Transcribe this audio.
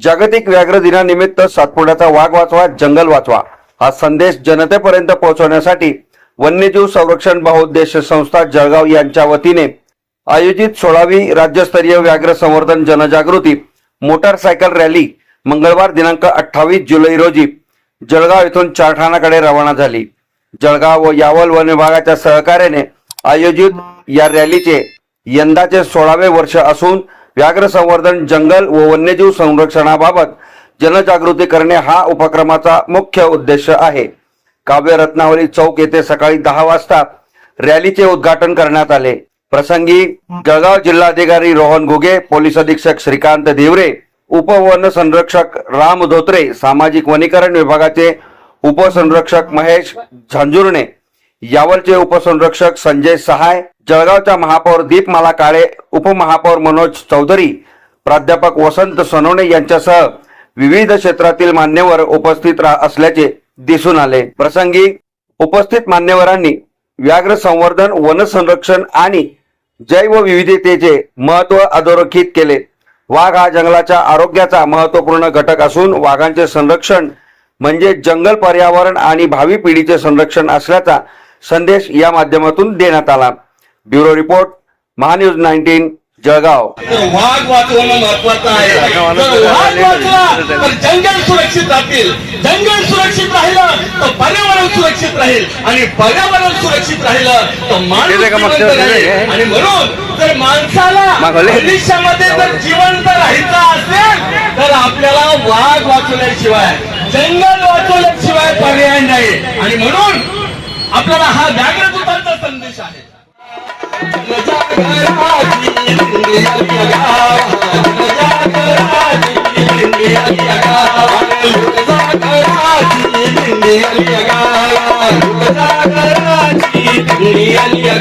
जागतिक व्याघ्र दिनानिमित्त सातपुड्याचा वाघ वाचवा जंगल वाचवा हा संदेश जनतेपर्यंत पोहोचवण्यासाठी वन्यजीव संरक्षण बहुउद्देशीय संस्था जळगाव यांच्या वतीने आयोजित 16वी राज्यस्तरीय व्याघ्र संवर्धन जनजागृती मोटारसायकल रॅली मंगळवार दिनांक 28 जुलै रोजी जळगाव येथून चारठाणाकडे रवाना झाली। जळगाव व यावल वन विभागाच्या सहकार्याने आयोजित या रॅलीचे यंदाचे 16वे वर्ष असून व्याघ्र संवर्धन जंगल व वन्यजीव संरक्षणाबाबत जनजागृती करणे हा उपक्रमाचा मुख्य उद्देश आहे। काव्य रत्नावली चौक येथे सकाळी 10 वाजता रॅलीचे उद्घाटन करण्यात आले। प्रसंगी जळगाव जिल्हाधिकारी रोहन घुगे, पोलीस अधीक्षक श्रीकांत धिवरे, उपवन संरक्षक राम धोत्रे, सामाजिक वनीकरण विभागाचे उपसंरक्षक महेश झांजुर्णे, यावलचे उपसंरक्षक संजय सहाय, जळगावच्या महापौर दीपमाला काळे, उपमहापौर मनोज चौधरी, प्राध्यापक वसंत सोनवणे यांच्यासह विविध क्षेत्रातील मान्यवर उपस्थित असल्याचे दिसून आले। प्रसंगी उपस्थित मान्यवरांनी व्याघ्र संवर्धन, वन संरक्षण आणि जैव विविधतेचे महत्त्व अधोरेखित केले। वाघ हा जंगलाच्या आरोग्याचा महत्त्वपूर्ण घटक असून वाघांचे संरक्षण म्हणजे जंगल पर्यावरण आणि भावी पिढीचे संरक्षण असल्याचा संदेश या माध्यमातून देण्यात आला। Bureau report, MahaNews 19 Jalgaon. वाघ वाचवणं महत्वाचं आहे। वाघ वाचला तर जंगल सुरक्षित राहतील, जंगल सुरक्षित राहिलं तर पर्यावरण सुरक्षित राहील आणि पर्यावरण सुरक्षित राहिलं तर माणूस जिवंत राहील। आणि म्हणून जर माणसाला भविष्यामध्ये जर जिवंत राहायचं असेल तर आपल्याला वाघ वाचवल्याशिवाय, जंगल वाचवल्याशिवाय पर्याय नाही। आणि म्हणून आपल्याला हा व्याघ्रदूतांचा संदेश आहे। India,